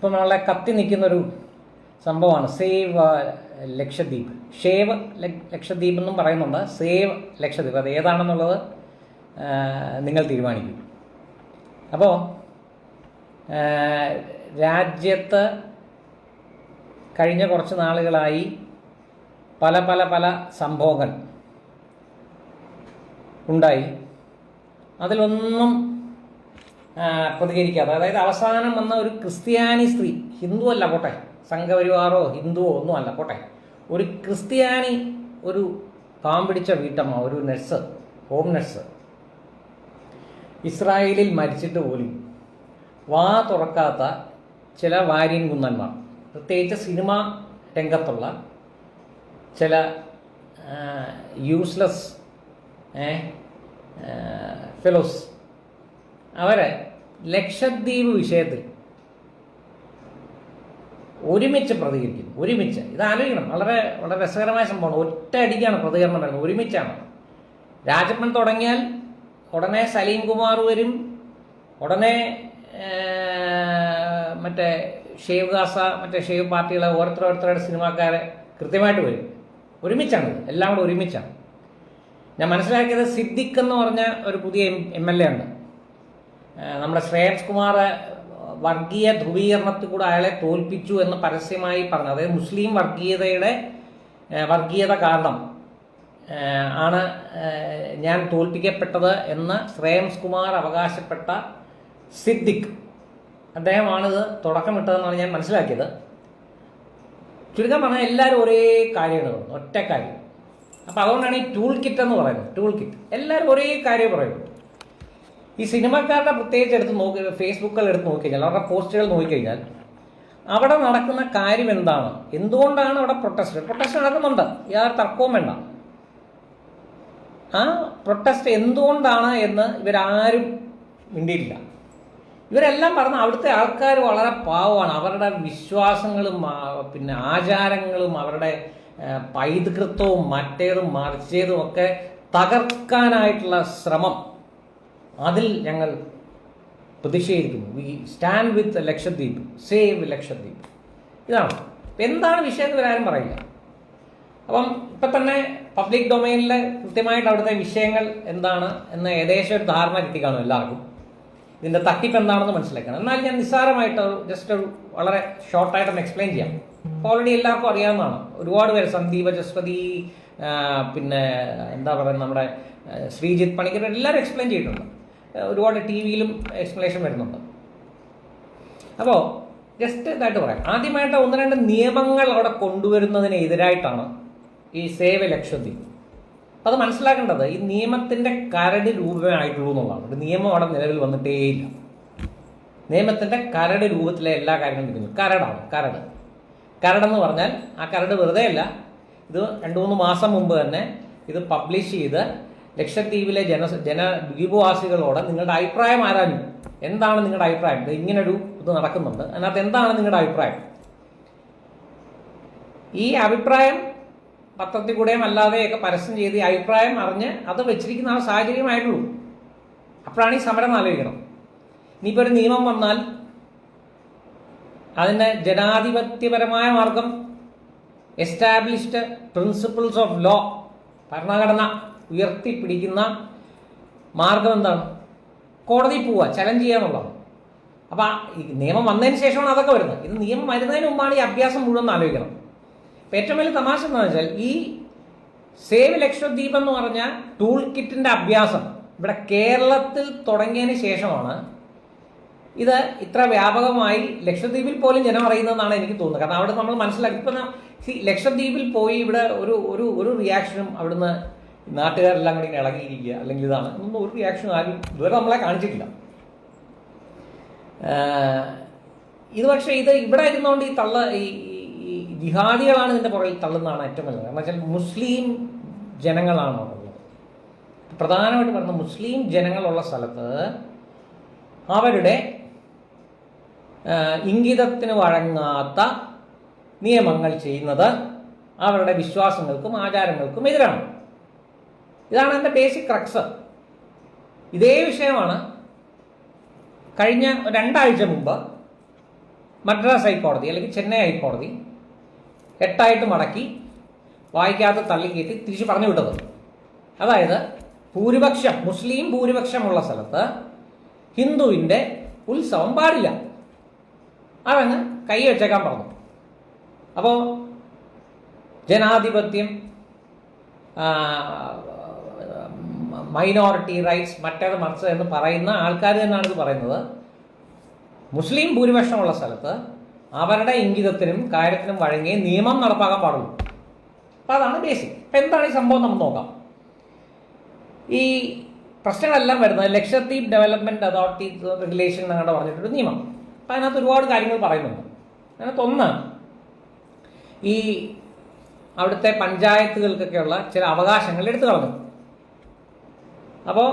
ഇപ്പം നമ്മളെ കത്തി നിൽക്കുന്നൊരു സംഭവമാണ് സേവ് ലക്ഷദ്വീപ്. ഷേവ് ലക്ഷദ്വീപ് എന്നും പറയുന്നുണ്ട്, സേവ് ലക്ഷദ്വീപ്. അത് ഏതാണെന്നുള്ളത് നിങ്ങൾ തീരുമാനിക്കും. അപ്പോൾ രാജ്യത്ത് കഴിഞ്ഞ കുറച്ച് നാളുകളായി പല പല പല സംഭവങ്ങൾ ഉണ്ടായി. അതിലൊന്നും പ്രതികരിക്കാതെ, അതായത് അവസാനം വന്ന ഒരു ക്രിസ്ത്യാനി സ്ത്രീ, ഹിന്ദു അല്ല പോട്ടെ, സംഘപരിവാറോ ഹിന്ദുവോ ഒന്നും അല്ല പോട്ടെ, ഒരു ക്രിസ്ത്യാനി, ഒരു പാമ്പിടിച്ച വീട്ടമ്മ, ഒരു നഴ്സ്, ഹോം നഴ്സ്, ഇസ്രായേലിൽ മരിച്ചിട്ട് പോലും വാ തുറക്കാത്ത ചില വാര്യൻ കുന്നന്മാർ, പ്രത്യേകിച്ച് സിനിമ രംഗത്തുള്ള ചില യൂസ്ലെസ് ഫെലോസ്, അവരെ ലക്ഷദ്വീപ് വിഷയത്തിൽ ഒരുമിച്ച് പ്രതികരിക്കുന്നു. ഒരുമിച്ച് ഇത് ആലോചിക്കണം, വളരെ വളരെ രസകരമായ സംഭവമാണ്. ഒറ്റ അടിക്കാണ് പ്രതികരണം വരുന്നത്, ഒരുമിച്ചാണ്. രാജപ്പൻ തുടങ്ങിയാൽ ഉടനെ സലീം കുമാർ വരും, ഉടനെ മറ്റേ ഷേവ് ഗാസ, മറ്റേ ഷേവ് പാർട്ടികളെ ഓരോരുത്തരുടെ സിനിമാക്കാരെ കൃത്യമായിട്ട് വരും. ഒരുമിച്ചാണ്, എല്ലാം കൂടെ ഒരുമിച്ചാണ്. ഞാൻ മനസ്സിലാക്കിയത് സിദ്ദിഖ് എന്ന് പറഞ്ഞ ഒരു പുതിയ MLA ഉണ്ട്, നമ്മുടെ ശ്രേയസ് കുമാർ വർഗീയ ധ്രുവീകരണത്തിൽ കൂടെ അയാളെ തോൽപ്പിച്ചു എന്ന് പരസ്യമായി പറഞ്ഞു. അതായത് മുസ്ലിം വർഗീയത കാരണം ആണ് ഞാൻ തോൽപ്പിക്കപ്പെട്ടത് എന്ന് ശ്രേയസ് കുമാർ അവകാശപ്പെട്ട സിദ്ദിഖ്, അദ്ദേഹമാണിത് തുടക്കമിട്ടതെന്നാണ് ഞാൻ മനസ്സിലാക്കിയത്. ചുരുക്കം പറഞ്ഞാൽ എല്ലാവരും ഒരേ കാര്യമാണ് പറയുന്നത്, ഒറ്റ കാര്യം. അപ്പം അതുകൊണ്ടാണ് ഈ ടൂൾ കിറ്റ് എന്ന് പറയുന്നത്. ടൂൾ കിറ്റ് എല്ലാവരും ഒരേ കാര്യം പറയുന്നു. ഈ സിനിമക്കാരുടെ പ്രത്യേകിച്ച് ഫേസ്ബുക്കിൽ എടുത്ത് നോക്കിക്കഴിഞ്ഞാൽ, അവരുടെ പോസ്റ്റുകൾ നോക്കിക്കഴിഞ്ഞാൽ അവിടെ നടക്കുന്ന കാര്യം എന്താണ്, എന്തുകൊണ്ടാണ് അവിടെ പ്രൊട്ടസ്റ്റ് നടക്കുന്നുണ്ട്, യാതൊരു തർക്കവും വേണ്ട. ആ പ്രൊട്ടസ്റ്റ് എന്തുകൊണ്ടാണ് എന്ന് ഇവരാരും മിണ്ടിയിട്ടില്ല. ഇവരെല്ലാം പറഞ്ഞ അവിടുത്തെ ആൾക്കാർ വളരെ പാവമാണ്. അവരുടെ വിശ്വാസങ്ങളും പിന്നെ ആചാരങ്ങളും അവരുടെ പൈതൃകത്വവും മറ്റേതും മറിച്ചതും ഒക്കെ തകർക്കാനായിട്ടുള്ള ശ്രമം, അതിൽ ഞങ്ങൾ പ്രതിഷേധിക്കുന്നു. We stand with Lakshadweep, save Lakshadweep. ഇതാണ് എന്താണ് വിഷയം എന്ന് ഇവരാരും പറയില്ല. അപ്പം ഇപ്പം തന്നെ പബ്ലിക് ഡൊമൈനിൽ കൃത്യമായിട്ട് അവിടുത്തെ വിഷയങ്ങൾ എന്താണ് എന്ന് ഏകദേശം ഒരു ധാരണ കിട്ടിക്കാണും എല്ലാവർക്കും. ഇതിൻ്റെ തട്ടിപ്പ് എന്താണെന്ന് മനസ്സിലാക്കണം. എന്നാൽ ഞാൻ നിസ്സാരമായിട്ട് ജസ്റ്റ് ഒരു വളരെ ഷോർട്ടായിട്ടൊന്ന് എക്സ്പ്ലെയിൻ ചെയ്യാം. അപ്പോൾ ഓൾറെഡി എല്ലാവർക്കും അറിയാവുന്നതാണ്. ഒരുപാട് പേര്, സന്ദീപ ജസ്പതി, പിന്നെ എന്താ പറയുക, നമ്മുടെ ശ്രീജിത്ത് പണിക്കർ, എല്ലാവരും എക്സ്പ്ലെയിൻ ചെയ്തിട്ടുണ്ട്. ഒരുപാട് TV-യിലും എക്സ്പ്ലനേഷൻ വരുന്നുണ്ട്. അപ്പോൾ ജസ്റ്റ് ഇതായിട്ട് പറയാം. ആദ്യമായിട്ട് 1-2 നിയമങ്ങൾ അവിടെ കൊണ്ടുവരുന്നതിന് എതിരായിട്ടാണ് ഈ സേവ് ലക്ഷദ്വീപ്. അത് മനസ്സിലാക്കേണ്ടത് ഈ നിയമത്തിൻ്റെ കരട് രൂപമായിട്ടുള്ളൂ എന്നുള്ളതാണ്. ഒരു നിയമം അവിടെ നിലവിൽ വന്നിട്ടേയില്ല. നിയമത്തിൻ്റെ കരട് രൂപത്തിലെ എല്ലാ കാര്യങ്ങളും നിൽക്കുന്നു. കരടാണ്. കരടെന്ന് പറഞ്ഞാൽ ആ കരട് വെറുതെ അല്ല, ഇത് 2-3 മാസം മുമ്പ് തന്നെ ഇത് പബ്ലിഷ് ചെയ്ത് ലക്ഷദ്വീപിലെ ദ്വീപവാസികളോട് നിങ്ങളുടെ അഭിപ്രായം ആരാഞ്ഞു. എന്താണ് നിങ്ങളുടെ അഭിപ്രായം, ഇങ്ങനൊരു ഇത് നടക്കുന്നുണ്ട്, അതിനകത്ത് എന്താണ് നിങ്ങളുടെ അഭിപ്രായം. ഈ അഭിപ്രായം പത്രത്തിൽ കൂടെയും അല്ലാതെയൊക്കെ പരസ്യം ചെയ്ത് ഈ അഭിപ്രായം അറിഞ്ഞ് അത് വെച്ചിരിക്കുന്ന ആ സാഹചര്യമായിട്ടുള്ളൂ. അപ്പോഴാണ് ഈ സമരം ആലോചിക്കണം. ഇനിയിപ്പോൾ ഒരു നിയമം വന്നാൽ അതിൻ്റെ ജനാധിപത്യപരമായ മാർഗം, എസ്റ്റാബ്ലിഷ്ഡ് പ്രിൻസിപ്പിൾസ് ഓഫ് ലോ, ഭരണഘടന ഉയർത്തിപ്പിടിക്കുന്ന മാർഗം എന്താണ്? കോടതി പോവുക, ചലഞ്ച് ചെയ്യുക എന്നുള്ളതാണ്. അപ്പം ഈ നിയമം വന്നതിന് ശേഷമാണ് അതൊക്കെ വരുന്നത്. ഇത് നിയമം വരുന്നതിന് മുമ്പാണ് ഈ അഭ്യാസം മുഴുവൻ ആലോചിക്കണം. അപ്പം ഏറ്റവും വലിയ തമാശ എന്താണെന്ന് വെച്ചാൽ, ഈ സേവ് ലക്ഷദ്വീപ് എന്ന് പറഞ്ഞ ടൂൾ കിറ്റിൻ്റെ അഭ്യാസം ഇവിടെ കേരളത്തിൽ തുടങ്ങിയതിന് ശേഷമാണ് ഇത് ഇത്ര വ്യാപകമായി ലക്ഷദ്വീപിൽ പോലും ജനം അറിയുന്നതെന്നാണ് എനിക്ക് തോന്നുന്നത്. കാരണം അവിടെ നമ്മൾ മനസ്സിലാക്കി, ഇപ്പം ലക്ഷദ്വീപിൽ പോയി ഇവിടെ ഒരു റിയാക്ഷനും അവിടുന്ന് നാട്ടുകാരെല്ലാം കൂടി ഇളകിയിരിക്കുക, അല്ലെങ്കിൽ ഇതാണ് ഒന്നും ഒരു റിയാക്ഷൻ ആരും ഇതുവരെ നമ്മളെ കാണിച്ചിട്ടില്ല. ഇത് പക്ഷേ ഇത് ഇവിടെ ഇരുന്നുകൊണ്ട് ഈ ജിഹാദികളാണ് ഇതിൻ്റെ പുറകിൽ തള്ളുന്നതാണ് ഏറ്റവും വലിയ. കാരണം വെച്ചാൽ മുസ്ലിം ജനങ്ങളാണ് ഉള്ളത്. പ്രധാനമായിട്ട് പറയുന്ന മുസ്ലിം ജനങ്ങളുള്ള സ്ഥലത്ത് അവരുടെ ഇംഗിതത്തിന് വഴങ്ങാത്ത നിയമങ്ങൾ ചെയ്യുന്നത് അവരുടെ വിശ്വാസങ്ങൾക്കും ആചാരങ്ങൾക്കും എതിരാണ്. ഇതാണ് എൻ്റെ ബേസിക് ക്രക്സ്. ഇതേ വിഷയമാണ് കഴിഞ്ഞ 2 ആഴ്ച മുമ്പ് മദ്രാസ് ഹൈക്കോടതി അല്ലെങ്കിൽ ചെന്നൈ ഹൈക്കോടതി 8 മടക്കി വായിക്കാതെ തള്ളിക്കയറ്റി തിരിച്ച് പറഞ്ഞു വിട്ടത്. അതായത് ഭൂരിപക്ഷം മുസ്ലിം ഭൂരിപക്ഷമുള്ള സ്ഥലത്ത് ഹിന്ദുവിൻ്റെ ഉത്സവം പാടില്ല, അതങ്ങ് കൈ വെച്ചേക്കാൻ പറഞ്ഞു. അപ്പോൾ ജനാധിപത്യം, മൈനോറിറ്റി റൈറ്റ്സ്, മറ്റേത് മറിച്ച് എന്ന് പറയുന്ന ആൾക്കാർ തന്നെയാണ് ഇത് പറയുന്നത്. മുസ്ലിം ഭൂരിപക്ഷമുള്ള സ്ഥലത്ത് അവരുടെ ഇംഗിതത്തിനും കാര്യത്തിനും വഴങ്ങി നിയമം നടപ്പാക്കാൻ പാടുള്ളൂ. അപ്പോൾ അതാണ് ബേസിക്. അപ്പം എന്താണ് ഈ സംഭവം നമുക്ക് നോക്കാം. ഈ പ്രശ്നങ്ങളെല്ലാം വരുന്നത് ലക്ഷദ്വീപ് ഡെവലപ്മെൻറ്റ് അതോറിറ്റി റെഗുലേഷൻ എന്നങ്ങോട്ട് പറഞ്ഞിട്ടൊരു നിയമം. അപ്പം അതിനകത്ത് ഒരുപാട് കാര്യങ്ങൾ പറയുന്നുണ്ട്. അതിനകത്തൊന്ന് ഈ അവിടുത്തെ പഞ്ചായത്തുകൾക്കൊക്കെയുള്ള ചില അവകാശങ്ങൾ എടുത്തു കളഞ്ഞു. അപ്പോൾ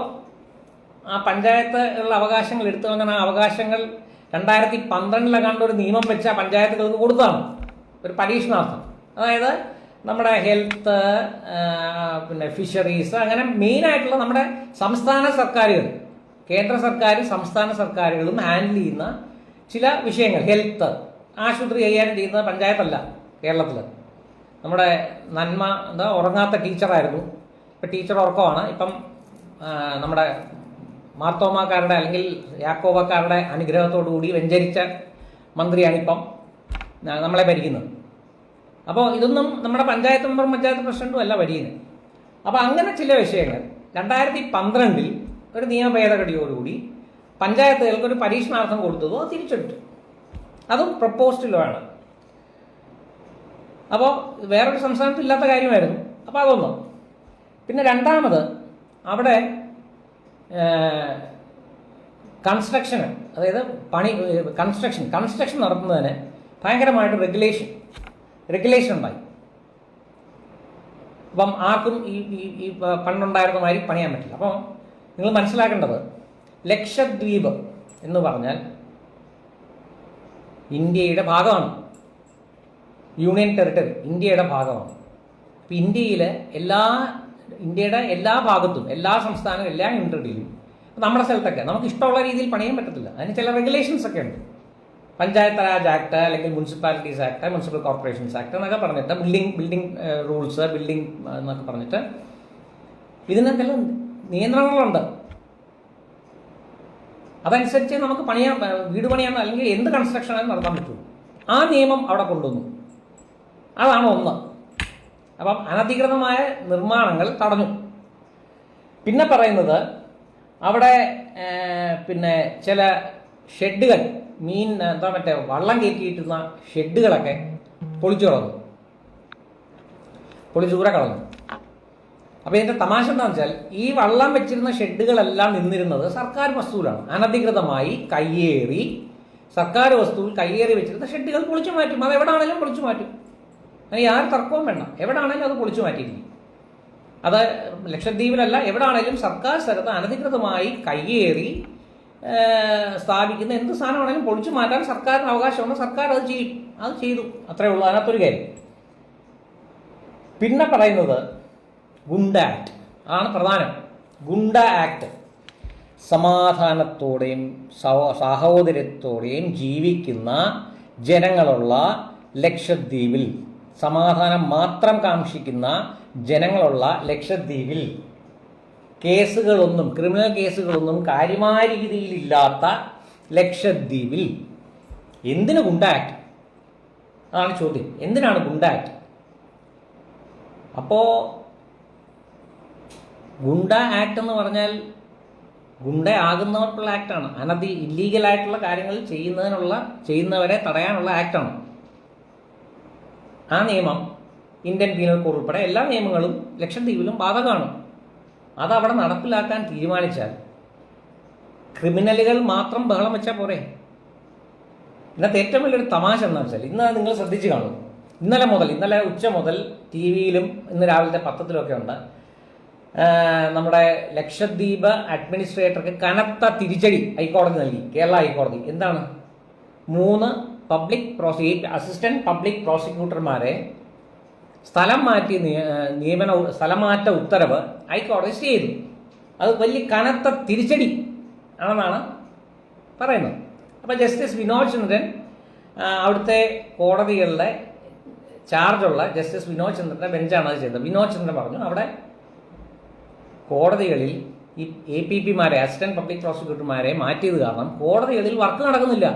ആ പഞ്ചായത്തുകളുടെ അവകാശങ്ങൾ എടുത്തു കളഞ്ഞ ആ അവകാശങ്ങൾ 2012 ഒരു നിയമം വെച്ച പഞ്ചായത്തുകൾക്ക് കൊടുത്തതാണ് ഒരു പരീക്ഷണാർത്ഥം. അതായത് നമ്മുടെ ഹെൽത്ത്, പിന്നെ ഫിഷറീസ്, അങ്ങനെ മെയിനായിട്ടുള്ള നമ്മുടെ സംസ്ഥാന സർക്കാരുകൾ, കേന്ദ്ര സർക്കാരും സംസ്ഥാന സർക്കാരുകളും ഹാൻഡിൽ ചെയ്യുന്ന ചില വിഷയങ്ങൾ. ഹെൽത്ത്, ആശുപത്രി കൈകാര്യം ചെയ്യുന്ന പഞ്ചായത്തല്ല കേരളത്തിൽ. നമ്മുടെ നന്മ ഉറങ്ങാത്ത ടീച്ചറായിരുന്നു, ഇപ്പം ടീച്ചർ ഉറക്കമാണ്. ഇപ്പം നമ്മുടെ മാർത്തോമാക്കാരുടെ അല്ലെങ്കിൽ യാക്കോബക്കാരുടെ അനുഗ്രഹത്തോടുകൂടി വെഞ്ചരിച്ച മന്ത്രിയാണിപ്പം നമ്മളെ ഭരിക്കുന്നത്. അപ്പോൾ ഇതൊന്നും നമ്മുടെ പഞ്ചായത്ത് മെമ്പറും പഞ്ചായത്ത് പ്രസിഡന്റും അല്ല ഭരിക്കുന്നത്. അപ്പോൾ അങ്ങനെ ചില വിഷയങ്ങൾ 2012 ഒരു നിയമ ഭേദഗതിയോടുകൂടി പഞ്ചായത്തുകൾക്ക് ഒരു പരീക്ഷണാർത്ഥം കൊടുത്തതോ തിരിച്ചെടുത്തു. അതും പ്രപ്പോസ്ഡ് ലോ ആണ്. അപ്പോൾ വേറൊരു സംസ്ഥാനത്തും ഇല്ലാത്ത കാര്യമായിരുന്നു. അപ്പോൾ അതൊന്ന്. പിന്നെ രണ്ടാമത് അവിടെ കൺസ്ട്രക്ഷന്, അതായത് കൺസ്ട്രക്ഷൻ നടത്തുന്നതിന് ഭയങ്കരമായിട്ട് റെഗുലേഷൻ ഉണ്ടായി. അപ്പം ആർക്കും ഈ പണ്ടുണ്ടായിരുന്ന മാതിരി പണിയാൻ പറ്റില്ല. അപ്പോൾ നിങ്ങൾ മനസ്സിലാക്കേണ്ടത് ലക്ഷദ്വീപ് എന്ന് പറഞ്ഞാൽ ഇന്ത്യയുടെ ഭാഗമാണ്, യൂണിയൻ ടെറിട്ടറി ഇന്ത്യയുടെ ഭാഗമാണ്. അപ്പം ഇന്ത്യയുടെ എല്ലാ ഭാഗത്തും, എല്ലാ സംസ്ഥാനവും, എല്ലാ യൂണിറ്ററിലും നമ്മുടെ സ്ഥലത്തൊക്കെ നമുക്ക് ഇഷ്ടമുള്ള രീതിയിൽ പണിയാൻ പറ്റത്തില്ല. അതിന് ചില റെഗുലേഷൻസ് ഒക്കെ ഉണ്ട്. പഞ്ചായത്ത് രാജ് ആക്ട് അല്ലെങ്കിൽ municipalities act, municipal corporations act എന്നൊക്കെ പറഞ്ഞിട്ട് ബിൽഡിംഗ് റൂൾസ്, ബിൽഡിംഗ് എന്നൊക്കെ പറഞ്ഞിട്ട് ഇതിനൊക്കെല്ലാം നിയന്ത്രണങ്ങളുണ്ട്. അതനുസരിച്ച് നമുക്ക് വീട് പണിയാൻ അല്ലെങ്കിൽ എന്ത് കൺസ്ട്രക്ഷനാണ് നടത്താൻ പറ്റുള്ളൂ. ആ നിയമം അവിടെ കൊണ്ടുവന്നു. അതാണ് ഒന്ന്. അപ്പം അനധികൃതമായ നിർമ്മാണങ്ങൾ തടഞ്ഞു. പിന്നെ പറയുന്നത് അവിടെ പിന്നെ ചില ഷെഡുകൾ, വള്ളം കയറ്റിയിട്ടുന്ന ഷെഡുകളൊക്കെ പൊളിച്ചു ദൂരെ കളഞ്ഞു. അപ്പോൾ ഇതിൻ്റെ തമാശ എന്താണെന്ന് വെച്ചാൽ ഈ വള്ളം വെച്ചിരുന്ന ഷെഡുകളെല്ലാം നിന്നിരുന്നത് സർക്കാർ വസ്തുവിലാണ്. അനധികൃതമായി സർക്കാർ വസ്തുവിൽ കയ്യേറി വെച്ചിരുന്ന ഷെഡുകൾ പൊളിച്ചു മാറ്റും. അത് എവിടെയാണെങ്കിലും പൊളിച്ചു മാറ്റും. അതിന് യാതൊരു തർക്കവും വേണ്ട. എവിടെയാണെങ്കിലും അത് പൊളിച്ചു മാറ്റിയിരിക്കും. അത് ലക്ഷദ്വീപിലല്ല, എവിടെയാണെങ്കിലും സർക്കാർ സ്ഥലത്ത് അനധികൃതമായി കയ്യേറി സ്ഥാപിക്കുന്ന എന്ത് സാധനമാണെങ്കിലും പൊളിച്ചു മാറ്റാൻ സർക്കാരിന് അവകാശമുണ്ട്. സർക്കാർ അത് ചെയ്തു. അത്രേ ഉള്ളൂ അതിനകത്തൊരു കാര്യം. പിന്നെ പറയുന്നത് ഗുണ്ട ആക്ട് ആണ് പ്രധാനം. ഗുണ്ട ആക്ട് സമാധാനത്തോടെയും സാഹോദര്യത്തോടെയും ജീവിക്കുന്ന ജനങ്ങളുള്ള ലക്ഷദ്വീപിൽ, സമാധാനം മാത്രം കാക്ഷിക്കുന്ന ജനങ്ങളുള്ള ലക്ഷദ്വീപിൽ ക്രിമിനൽ കേസുകളൊന്നും കാര്യമായ രീതിയിലില്ലാത്ത ലക്ഷദ്വീപിൽ എന്തിന് ഗുണ്ട ആക്ട്? അതാണ് ചോദ്യം. എന്തിനാണ് ഗുണ്ട ആക്ട്? അപ്പോൾ ഗുണ്ട ആക്ട് എന്ന് പറഞ്ഞാൽ ഗുണ്ടയാകുന്നവർക്കുള്ള ആക്ടാണ്. ഇല്ലീഗലായിട്ടുള്ള കാര്യങ്ങൾ ചെയ്യുന്നവരെ തടയാനുള്ള ആക്ടാണ്. ആ നിയമം ഇന്ത്യൻ പീനൽ കോഡ് ഉൾപ്പെടെ എല്ലാ നിയമങ്ങളും ലക്ഷദ്വീപിലും ബാധകമാണ്. അതവിടെ നടപ്പിലാക്കാൻ തീരുമാനിച്ചാൽ ക്രിമിനലുകൾ മാത്രം ബഹളം വെച്ചാൽ പോരെ. ഇന്നത്തെ ഏറ്റവും വലിയൊരു തമാശ എന്താണെന്ന് വെച്ചാൽ, ഇന്ന് നിങ്ങൾ ശ്രദ്ധിച്ച് കാണും, ഇന്നലെ ഉച്ച മുതൽ ടി വിയിലും ഇന്ന് രാവിലത്തെ പത്രത്തിലൊക്കെ ഉണ്ട്, നമ്മുടെ ലക്ഷദ്വീപ് അഡ്മിനിസ്ട്രേറ്റർക്ക് കനത്ത തിരിച്ചടി ഹൈക്കോടതി നൽകി. കേരള ഹൈക്കോടതി എന്താണ്? 3 അസിസ്റ്റന്റ് പബ്ലിക് പ്രോസിക്യൂട്ടർമാരെ സ്ഥലമാറ്റ ഉത്തരവ് ഹൈക്കോടതി സ്റ്റേ ചെയ്തു. അത് വലിയ കനത്ത തിരിച്ചടി ആണെന്നാണ് പറയുന്നത്. അപ്പോൾ ജസ്റ്റിസ് വിനോദ് ചന്ദ്രൻ അവിടുത്തെ കോടതികളുടെ ചാർജുള്ള ജസ്റ്റിസ് വിനോദ് ചന്ദ്രൻ്റെ ബെഞ്ചാണ് അത് ചെയ്തത്. വിനോദ് ചന്ദ്രൻ പറഞ്ഞു അവിടെ കോടതികളിൽ ഈ APPമാരെ, അസിസ്റ്റന്റ് പബ്ലിക് പ്രോസിക്യൂട്ടർമാരെ മാറ്റിയത് കാരണം കോടതികളിൽ വർക്ക് നടക്കുന്നില്ല,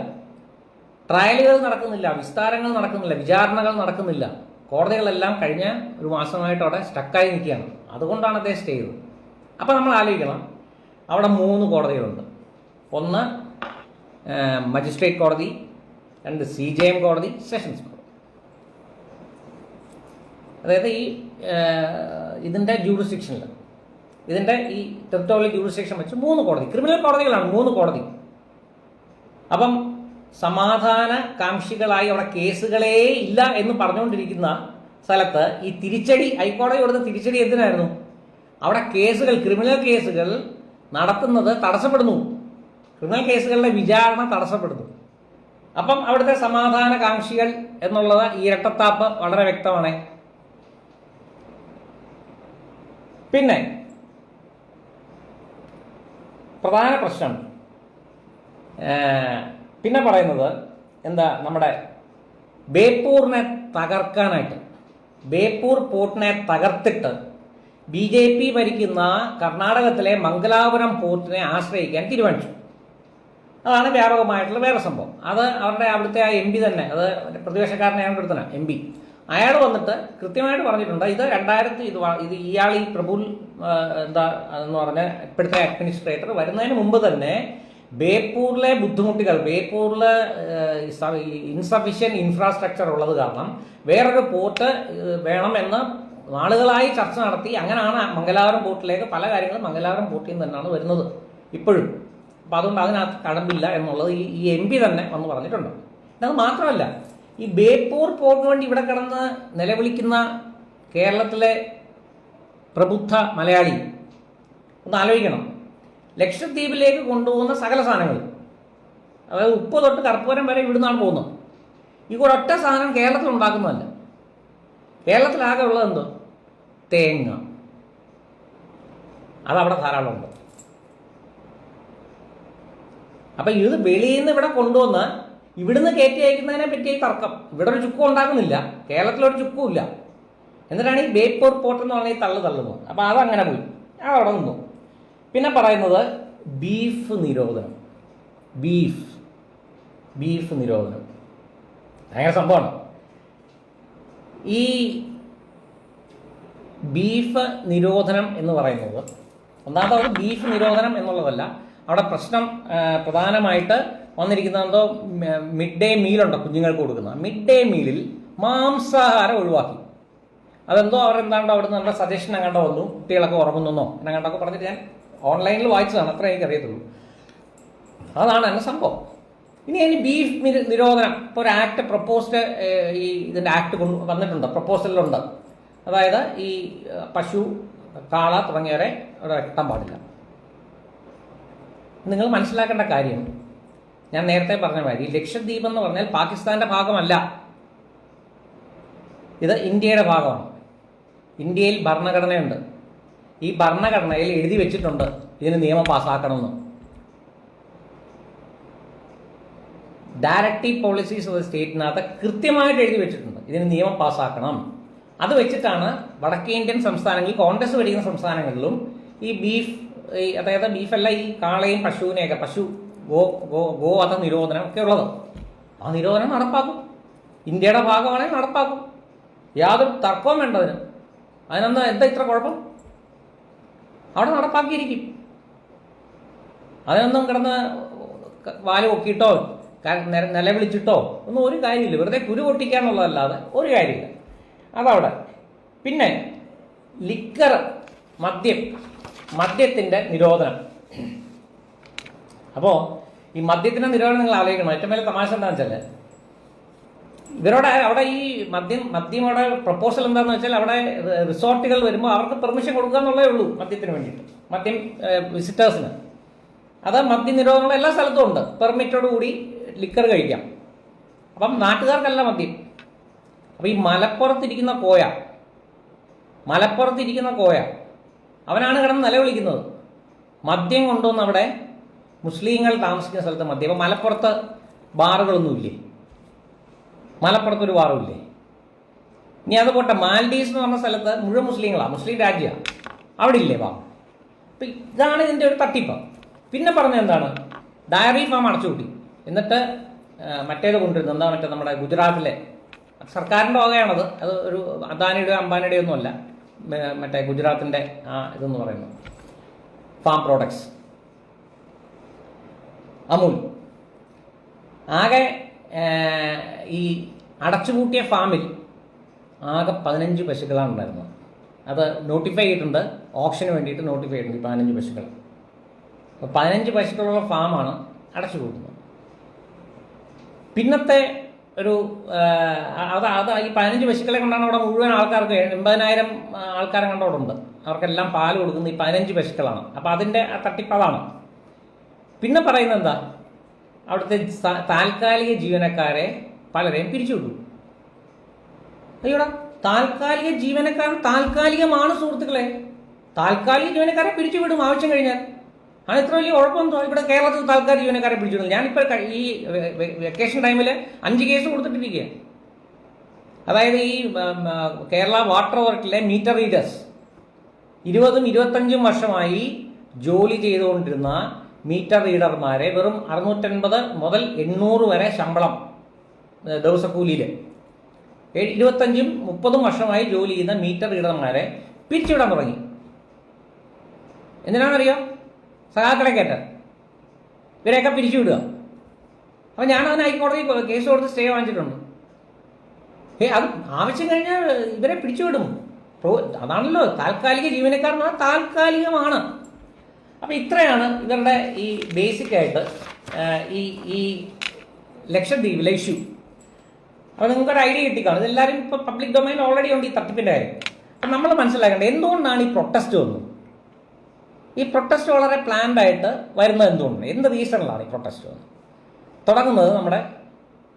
ട്രയലുകൾ നടക്കുന്നില്ല, വിസ്താരങ്ങൾ നടക്കുന്നില്ല, വിചാരണകൾ നടക്കുന്നില്ല. കോടതികളെല്ലാം കഴിഞ്ഞ ഒരു മാസമായിട്ട് അവിടെ സ്റ്റക്കായി നിൽക്കുകയാണ്. അതുകൊണ്ടാണ് അദ്ദേഹം സ്റ്റേ ചെയ്തത്. അപ്പോൾ നമ്മൾ ആലോചിക്കണം, അവിടെ 3 കോടതികളുണ്ട്. ഒന്ന് മജിസ്ട്രേറ്റ് കോടതി, 2 CJM കോടതി, സെഷൻസ് കോടതി. അതായത് ഈ ഇതിൻ്റെ ജൂറിസ്ഡിക്ഷനിൽ, ഇതിൻ്റെ ഈ ടെറിട്ടോറിയൽ ജൂറിസ്ഡിക്ഷൻ വെച്ച് 3 കോടതി, ക്രിമിനൽ കോടതികളാണ് 3 കോടതി. അപ്പം സമാധാന കാംക്ഷികളായി അവിടെ കേസുകളേ ഇല്ല എന്ന് പറഞ്ഞുകൊണ്ടിരിക്കുന്ന സ്ഥലത്ത് ഈ തിരിച്ചടി, ഹൈക്കോടതി കൊടുത്ത തിരിച്ചടി എന്തിനായിരുന്നു? അവിടെ കേസുകൾ, ക്രിമിനൽ കേസുകൾ നടത്തുന്നത് തടസ്സപ്പെടുന്നു, ക്രിമിനൽ കേസുകളുടെ വിചാരണ തടസ്സപ്പെടുന്നു. അപ്പം അവിടുത്തെ സമാധാന കാംക്ഷികൾ എന്നുള്ളത് ഈ ഇരട്ടത്താപ്പ് വളരെ വ്യക്തമാണ്. പിന്നെ പ്രധാന പ്രശ്നം പിന്നെ പറയുന്നത് എന്താ, നമ്മുടെ ബേപ്പൂരിനെ തകർക്കാനായിട്ട്, ബേപ്പൂർ പോർട്ടിനെ തകർത്തിട്ട് BJP ഭരിക്കുന്ന കർണാടകത്തിലെ മംഗലാപുരം പോർട്ടിനെ ആശ്രയിക്കാൻ തീരുമാനിച്ചു. അതാണ് വ്യാപകമായിട്ടുള്ള വേറെ സംഭവം. അത് അവരുടെ അവിടുത്തെ ആ MP തന്നെ, അത് പ്രതിപക്ഷക്കാരനെയാണ് കൊടുത്തത് MP, അയാൾ വന്നിട്ട് കൃത്യമായിട്ട് പറഞ്ഞിട്ടുണ്ട്, ഇത് ഇയാൾ ഈ പ്രഫുൽ എന്താ എന്ന് പറഞ്ഞ ഇപ്പോഴത്തെ അഡ്മിനിസ്ട്രേറ്റർ വരുന്നതിന് മുമ്പ് തന്നെ ബേപ്പൂരിലെ ബുദ്ധിമുട്ടുകൾ, ബേപ്പൂരിൽ ഇൻസഫിഷ്യൻറ്റ് ഇൻഫ്രാസ്ട്രക്ചർ ഉള്ളത് കാരണം വേറൊരു പോർട്ട് വേണമെന്ന് നാളുകളായി ചർച്ച നടത്തി. അങ്ങനെയാണ് മംഗലാപുരം പോർട്ടിലേക്ക് പല കാര്യങ്ങളും മംഗലാപുരം പോർട്ടിൽ നിന്ന് തന്നെയാണ് വരുന്നത് ഇപ്പോഴും. അപ്പോൾ അതുകൊണ്ട് അതിനകത്ത് കടമ്പില്ല എന്നുള്ളത് ഈ MP തന്നെ വന്ന് പറഞ്ഞിട്ടുണ്ട്. അത് മാത്രമല്ല, ഈ ബേപ്പൂർ പോർട്ടിന് വേണ്ടി ഇവിടെ കിടന്ന് നിലവിളിക്കുന്ന കേരളത്തിലെ പ്രബുദ്ധ മലയാളി ഒന്ന് ആലോചിക്കണം. ലക്ഷദ്വീപിലേക്ക് കൊണ്ടുപോകുന്ന സകല സാധനങ്ങളും, അതായത് ഉപ്പ് തൊട്ട് കർപ്പൂരം വരെ ഇവിടുന്നാണ് പോകുന്നത്. ഈ കൂടെ ഒറ്റ സാധനം കേരളത്തിൽ ഉണ്ടാക്കുന്നതല്ല. കേരളത്തിലാകെ ഉള്ളത് എന്തോ? തേങ്ങ. അതവിടെ ധാരാളമുണ്ട്. അപ്പം ഇത് വെളിയിൽ നിന്ന് ഇവിടെ കൊണ്ടുവന്ന് ഇവിടുന്ന് കയറ്റി അയക്കുന്നതിനെ പറ്റി തർക്കം. ഇവിടെ ഒരു ചുക്കും ഉണ്ടാക്കുന്നില്ല, കേരളത്തിലൊരു ചുക്കും ഇല്ല. എന്നിട്ടാണ് ഈ ബേപ്പൂർ പോർട്ട് എന്ന് പറഞ്ഞാൽ ഈ തള്ളുന്നത്. അപ്പോൾ അതങ്ങനെ പോയി, അതവിടെ നിന്നു. പിന്നെ പറയുന്നത് ബീഫ് നിരോധനം. ബീഫ് നിരോധനം ഭയങ്കര സംഭവമാണ്. ഈ ബീഫ് നിരോധനം എന്ന് പറയുന്നത്, ഒന്നാമത് ബീഫ് നിരോധനം എന്നുള്ളതല്ല, അവിടെ പ്രശ്നം പ്രധാനമായിട്ട് വന്നിരിക്കുന്നതെന്തോ മിഡ് ഡേ മീലുണ്ടോ കുഞ്ഞുങ്ങൾക്ക് കൊടുക്കുന്ന മിഡ് ഡേ മീലിൽ മാംസാഹാരം ഒഴിവാക്കി. അതെന്തോ അവരെന്താണ്ടോ അവിടുന്ന് നമ്മുടെ സജഷൻ അങ്ങോട്ട് വന്നു, കുട്ടികളൊക്കെ ഉറങ്ങുന്നോ എന്നങ്ങോട്ടൊക്കെ പറഞ്ഞിട്ട് ഞാൻ ഓൺലൈനിൽ വായിച്ചതാണ്, അത്ര എനിക്കറിയത്തുള്ളൂ. അതാണ് എൻ്റെ സംഭവം. ഇനി ബീഫ് നിരോധനം ഇപ്പോൾ ഒരു ആക്ട് പ്രപ്പോസ്ഡ്, ഈ ഇതിൻ്റെ ആക്ട് വന്നിട്ടുണ്ട്, പ്രപ്പോസലിലുണ്ട്. അതായത് ഈ പശു, കാള തുടങ്ങിയവരെ അവിടെ കിട്ടാൻ പാടില്ല. നിങ്ങൾ മനസ്സിലാക്കേണ്ട കാര്യം, ഞാൻ നേരത്തെ പറഞ്ഞ മാതിരി ലക്ഷദ്വീപ് എന്ന് പറഞ്ഞാൽ പാകിസ്ഥാൻ്റെ ഭാഗമല്ല, ഇത് ഇന്ത്യയുടെ ഭാഗമാണ്. ഇന്ത്യയിൽ ഭരണഘടനയുണ്ട്. ഈ ഭരണഘടനയിൽ എഴുതി വെച്ചിട്ടുണ്ട് ഇതിന് നിയമം പാസ്സാക്കണമെന്ന്. ഡയറക്റ്റീവ് പോളിസീസ് ഓഫ് ദ സ്റ്റേറ്റിനകത്ത് കൃത്യമായിട്ട് എഴുതി വെച്ചിട്ടുണ്ട് ഇതിന് നിയമം പാസ്സാക്കണം. അത് വെച്ചിട്ടാണ് വടക്കേ ഇന്ത്യൻ സംസ്ഥാനങ്ങളിൽ, കോൺഗ്രസ് ഭരിക്കുന്ന സംസ്ഥാനങ്ങളിലും ഈ ബീഫ്, അതായത് ബീഫല്ല, ഈ കാളയും പശുവിനെയൊക്കെ, ഗോ വധ നിരോധനം ഒക്കെ ഉള്ളത്. ആ നിരോധനം നടപ്പാക്കും. ഇന്ത്യയുടെ ഭാഗമാണെങ്കിൽ നടപ്പാക്കും. യാതൊരു തർക്കവും വേണ്ടതിന്. അതിനെന്താ ഇത്ര കുഴപ്പം? അവിടെ നടപ്പാക്കിയിരിക്കും. അതിനൊന്നും കിടന്ന് വാല് പൊക്കിയിട്ടോ നിലവിളിച്ചിട്ടോ ഒന്നും ഒരു കാര്യമില്ല. വെറുതെ കുരു പൊട്ടിക്കാന്നുള്ളതല്ലാതെ ഒരു കാര്യമില്ല. അതവിടെ. പിന്നെ ലിക്കർ, മദ്യത്തിൻ്റെ നിരോധനം. അപ്പോൾ ഈ മദ്യത്തിൻ്റെ നിരോധനം നിങ്ങൾ ആലോചിക്കണം. ഏറ്റവും വലിയ തമാശ എന്താണെന്ന് വെച്ചാൽ, ഇവരോട് അവിടെ ഈ മദ്യമോടെ പ്രപ്പോസൽ എന്താണെന്ന് വെച്ചാൽ, അവിടെ റിസോർട്ടുകൾ വരുമ്പോൾ അവർക്ക് പെർമിഷൻ കൊടുക്കുക എന്നുള്ളതേ ഉള്ളൂ മദ്യത്തിന് വേണ്ടിയിട്ട്, മദ്യം വിസിറ്റേഴ്സിന്. അത് മദ്യ നിരോധനമുള്ള എല്ലാ സ്ഥലത്തും ഉണ്ട്. പെർമിറ്റോട് കൂടി ലിക്കർ കഴിക്കാം. അപ്പം നാട്ടുകാർക്കല്ല മദ്യം. അപ്പം ഈ മലപ്പുറത്തിരിക്കുന്ന കോയ അവനാണ് കിടന്ന് നിലവിളിക്കുന്നത്. മദ്യം കൊണ്ടുവന്ന് അവിടെ മുസ്ലിങ്ങൾ താമസിക്കുന്ന സ്ഥലത്ത് മദ്യം. അപ്പം മലപ്പുറത്ത് ബാറുകളൊന്നുമില്ലേ? മലപ്പുറത്തൊരു വാറുമില്ലേ? ഇനി അത് പോട്ടെ, മാൽഡീവ്സ് എന്ന് പറഞ്ഞ സ്ഥലത്ത് മുഴുവൻ മുസ്ലിങ്ങളാണ്, മുസ്ലിം രാജ്യമാണ്, അവിടെ ഇല്ലേ വാ? അപ്പം ഇതാണ് ഇതിൻ്റെ ഒരു തട്ടിപ്പ്. പിന്നെ പറഞ്ഞത് എന്താണ്? ഡയറി ഫാം അടച്ചുകൂട്ടി, എന്നിട്ട് മറ്റേത് കൊണ്ടുവരുന്നത് എന്താ, മറ്റേ നമ്മുടെ ഗുജറാത്തിലെ സർക്കാരിൻ്റെ വകയാണത്, അത് ഒരു അദാനിയുടെയോ അംബാനിയുടെയോ ഒന്നുമല്ല, മറ്റേ ഗുജറാത്തിൻ്റെ ഇതെന്ന് പറയുന്നത് ഫാം പ്രോഡക്ട്സ്, അമൂൽ. ആകെ ഈ അടച്ചുപൂട്ടിയ ഫാമിൽ ആകെ 15 പശുക്കളാണ് ഉണ്ടായിരുന്നത്. അത് നോട്ടിഫൈ ചെയ്തിട്ടുണ്ട്, ഓപ്ഷന് വേണ്ടിയിട്ട് നോട്ടിഫൈ ചെയ്തിട്ടുണ്ട് 15 പശുക്കൾ. അപ്പോൾ 15 പശുക്കളുള്ള ഫാമാണ് അടച്ചുപൂട്ടുന്നത്. പിന്നത്തെ ഒരു അത് ഈ 15 പശുക്കളെ കൊണ്ടാണ് അവിടെ മുഴുവൻ ആൾക്കാർക്ക് 80,000 ആൾക്കാരെ കണ്ട് അവിടെ ഉണ്ട്. അവർക്കെല്ലാം പാല് കൊടുക്കുന്നത് ഈ 15 പശുക്കളാണ്. അപ്പോൾ അതിൻ്റെ തട്ടിപ്പതാണ്. പിന്നെ പറയുന്നത് എന്താ, അവിടുത്തെ താൽക്കാലിക ജീവനക്കാരെ പലരെയും പിരിച്ചുവിട്ടു. അയ്യോടാ, താൽക്കാലിക ജീവനക്കാർ താൽക്കാലികമാണ് സുഹൃത്തുക്കളെ. താൽക്കാലിക ജീവനക്കാരെ പിരിച്ചുവിടും ആവശ്യം കഴിഞ്ഞാൽ. ആണ് ഇത്ര വലിയ കുഴപ്പമെന്തോ? ഇവിടെ കേരളത്തിൽ താൽക്കാലിക ജീവനക്കാരെ പിടിച്ചിടുന്നു. ഞാനിപ്പോൾ ഈ വെക്കേഷൻ ടൈമിൽ 5 കേസ് കൊടുത്തിട്ടിരിക്കുക. അതായത് ഈ കേരള വാട്ടർ അതോറിറ്റിയിലെ മീറ്റർ റീഡേഴ്സ് 20ഉം 25ഉം വർഷമായി ജോലി ചെയ്തുകൊണ്ടിരുന്ന മീറ്റർ റീഡർമാരെ വെറും 650 മുതൽ 800 വരെ ശമ്പളം ദിവസക്കൂലിയിൽ 25ഉം 30ഉം വർഷമായി ജോലി ചെയ്യുന്ന മീറ്റർ റീഡർമാരെ പിരിച്ചുവിടാൻ തുടങ്ങി. എന്തിനാണെന്നറിയോ? സഹാക്കളെ കയറ്റാൻ ഇവരെയൊക്കെ പിരിച്ചുവിടുക. അപ്പം ഞാൻ അതിന് ഹൈക്കോടതി കേസ് കൊടുത്ത് സ്റ്റേ വാങ്ങിച്ചിട്ടുണ്ട്. അത് ആവശ്യം കഴിഞ്ഞാൽ ഇവരെ പിടിച്ചുവിടും. അതാണല്ലോ താൽക്കാലിക ജീവനക്കാർ, താൽക്കാലികമാണ്. അപ്പം ഇത്രയാണ് ഇവരുടെ ഈ ബേസിക്കായിട്ട് ഈ ലക്ഷദ്വീപിലെ ഇഷ്യൂ. അപ്പോൾ നിങ്ങൾക്കൊരു ഐഡിയ കിട്ടിക്കാണും. ഇതെല്ലാവരും ഇപ്പോൾ പബ്ലിക് ഡൊമൈൻ ഓൾറെഡി ഉണ്ട് ഈ തട്ടിപ്പിൻ്റെ കാര്യം. അപ്പം നമ്മൾ മനസ്സിലാക്കേണ്ടത് എന്തുകൊണ്ടാണ് ഈ പ്രൊട്ടസ്റ്റ് വന്നത്? ഈ പ്രൊട്ടസ്റ്റ് വളരെ പ്ലാൻഡ് ആയിട്ട് വരുന്നത് എന്തുകൊണ്ട്, എന്ത് റീസണിലാണ് ഈ പ്രൊട്ടസ്റ്റ് വന്നത്? തുടങ്ങുന്നത് നമ്മുടെ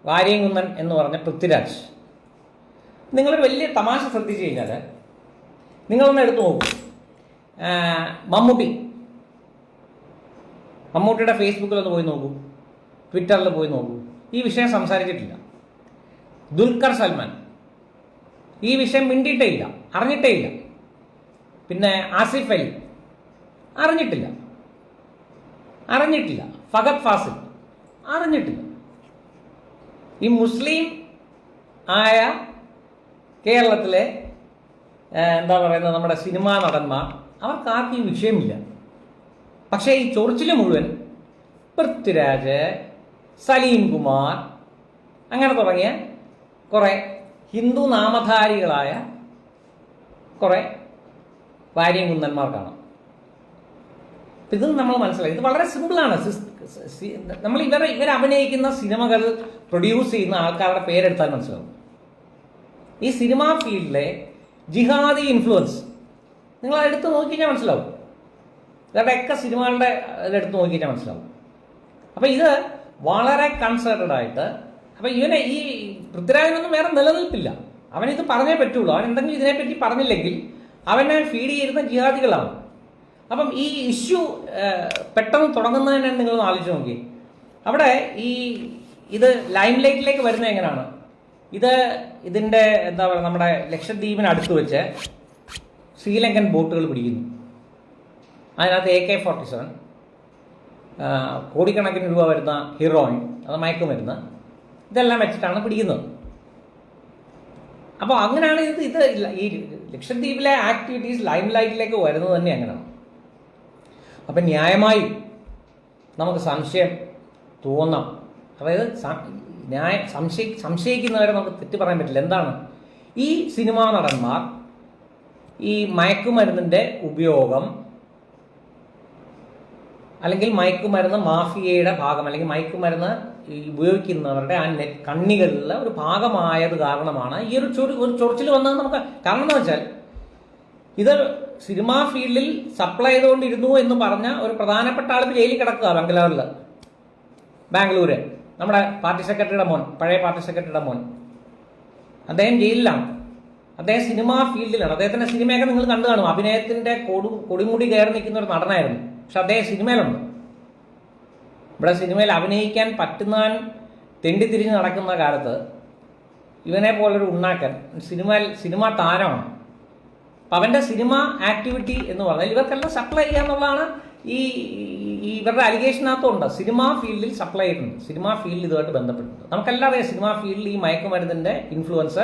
വാര്യംകുന്നൻ എന്ന് പറഞ്ഞ പൃഥ്വിരാജ്. നിങ്ങളൊരു വലിയ തമാശ ശ്രദ്ധിച്ചു കഴിഞ്ഞാൽ നിങ്ങളൊന്ന് എടുത്തു നോക്കൂ. മമ്മൂട്ടിയുടെ ഫേസ്ബുക്കിലൊന്ന് പോയി നോക്കൂ, ട്വിറ്ററിൽ പോയി നോക്കൂ. ഈ വിഷയം സംസാരിച്ചിട്ടില്ല. ദുൽഖർ സൽമാൻ ഈ വിഷയം മിണ്ടിയിട്ടേ ഇല്ല, അറിഞ്ഞിട്ടേ ഇല്ല. പിന്നെ ആസിഫ് അലി അറിഞ്ഞിട്ടില്ല. ഫഹദ് ഫാസിൽ അറിഞ്ഞിട്ടില്ല. ഈ മുസ്ലിം ആയ കേരളത്തിലെ എന്താ പറയുന്നത് നമ്മുടെ സിനിമാ നടന്മാർ, അവർക്കാർക്കും ഈ വിഷയമില്ല. പക്ഷേ ഈ ചൊറിച്ചിൽ മുഴുവൻ പൃഥ്വിരാജ്, സലീം കുമാർ, അങ്ങനെ തുടങ്ങിയ കുറേ ഹിന്ദു നാമധാരികളായ കുറേ വാര്യംകുന്നന്മാർക്കാണ്. ഇത് നമ്മൾ മനസ്സിലായി. ഇത് വളരെ സിമ്പിളാണ്. നമ്മൾ ഇവരഭിനയിക്കുന്ന സിനിമകൾ പ്രൊഡ്യൂസ് ചെയ്യുന്ന ആൾക്കാരുടെ പേരെടുത്താൽ മനസ്സിലാവും. ഈ സിനിമാ ഫീൽഡിലെ ജിഹാദി ഇൻഫ്ലുവൻസ് നിങ്ങൾ എടുത്ത് നോക്കിക്കഴിഞ്ഞാൽ മനസ്സിലാവും. ഇവരുടെയൊക്കെ സിനിമകളുടെ ഇതെടുത്ത് നോക്കിക്കഴിഞ്ഞാൽ മനസ്സിലാവും. അപ്പം ഇത് വളരെ കൺസേർട്ടഡ് ആയിട്ട്, അപ്പം ഇവനെ ഈ പൃഥ്വിരാജിനൊന്നും വേറെ നിലനിൽപ്പില്ല. അവനിത് പറഞ്ഞേ പറ്റുള്ളൂ. അവൻ എന്തെങ്കിലും ഇതിനെപ്പറ്റി പറഞ്ഞില്ലെങ്കിൽ അവനെ ഫീഡ് ചെയ്യുന്ന ജിഹാദികളാണ്. അപ്പം ഈ ഇഷ്യൂ പെട്ടെന്ന് തുടങ്ങുന്നതിനെ നിങ്ങളൊന്ന് ആലോചിച്ച് നോക്കി. അവിടെ ഇത് ലൈം ലൈറ്റിലേക്ക് വരുന്നത് എങ്ങനെയാണ്? ഇതിൻ്റെ എന്താ പറയുക, നമ്മുടെ ലക്ഷദ്വീപിന് അടുത്ത് വെച്ച് ശ്രീലങ്കൻ ബോട്ടുകൾ പിടിക്കുന്നു. അതിനകത്ത് AK-47 കോടിക്കണക്കിന് രൂപ വരുന്ന ഹീറോയിൻ, അത് മയക്കുമരുന്ന്, ഇതെല്ലാം വെച്ചിട്ടാണ് പിടിക്കുന്നത്. അപ്പോൾ അങ്ങനെയാണ് ഇത് ഈ ലക്ഷദ്വീപിലെ ആക്ടിവിറ്റീസ് ലൈം ലൈറ്റിലേക്ക് വരുന്നത് തന്നെ അങ്ങനെയാണ്. അപ്പം ന്യായമായി നമുക്ക് സംശയം തോന്നാം. അതായത് സംശയിക്കുന്നവരെ നമുക്ക് തെറ്റ് പറയാൻ പറ്റില്ല. എന്താണ് ഈ സിനിമാ നടന്മാർ ഈ മയക്കുമരുന്നിൻ്റെ ഉപയോഗം അല്ലെങ്കിൽ മയക്കുമരുന്ന് മാഫിയയുടെ ഭാഗം, അല്ലെങ്കിൽ മയക്കുമരുന്ന് ഉപയോഗിക്കുന്നവരുടെ ആ കണ്ണികളിലെ ഒരു ഭാഗമായത് കാരണമാണ് ഈ ഒരു ചൊറിച്ചിൽ വന്നത് നമുക്ക്. കാരണം എന്ന് വെച്ചാൽ ഇത് സിനിമാ ഫീൽഡിൽ സപ്ലൈ ചെയ്തുകൊണ്ടിരുന്നു എന്ന് പറഞ്ഞ ഒരു പ്രധാനപ്പെട്ട ആൾ ജയിലിൽ കിടക്കുക ബാംഗ്ലൂര്. നമ്മുടെ പാർട്ടി സെക്രട്ടറിയുടെ മോൻ, പഴയ പാർട്ടി സെക്രട്ടറിയുടെ മോൻ, അദ്ദേഹം ജയിലിലാണ്. അദ്ദേഹം സിനിമാ ഫീൽഡിലാണ്. അദ്ദേഹത്തിൻ്റെ സിനിമയൊക്കെ നിങ്ങൾ കണ്ടു കാണും. അഭിനയത്തിൻ്റെ കൊടിമുടി കയറി നിൽക്കുന്ന ഒരു നടനായിരുന്നു. പക്ഷെ അദ്ദേഹം സിനിമയിലുണ്ട്. ഇവിടെ സിനിമയിൽ അഭിനയിക്കാൻ പറ്റുന്നവൻ തെണ്ടിത്തിരിഞ്ഞ് നടക്കുന്ന കാലത്ത് ഇവനെ പോലൊരു ഉണ്ണാക്കൻ സിനിമ താരമാണ്. അപ്പം അവൻ്റെ സിനിമ ആക്ടിവിറ്റി എന്ന് പറഞ്ഞാൽ ഇവർക്കെല്ലാം സപ്ലൈ ചെയ്യാന്നുള്ളതാണ് ഈ ഇവരുടെ അലിഗേഷനകത്തുണ്ട്. സിനിമാ ഫീൽഡിൽ സപ്ലൈ ചെയ്തിട്ടുണ്ട്, സിനിമാ ഫീൽഡിൽ ഇതുമായിട്ട് ബന്ധപ്പെട്ടിട്ടുണ്ട്. നമുക്കെല്ലാം അറിയാം സിനിമാ ഫീൽഡിൽ ഈ മയക്കുമരുന്നിൻ്റെ ഇൻഫ്ലുവൻസ്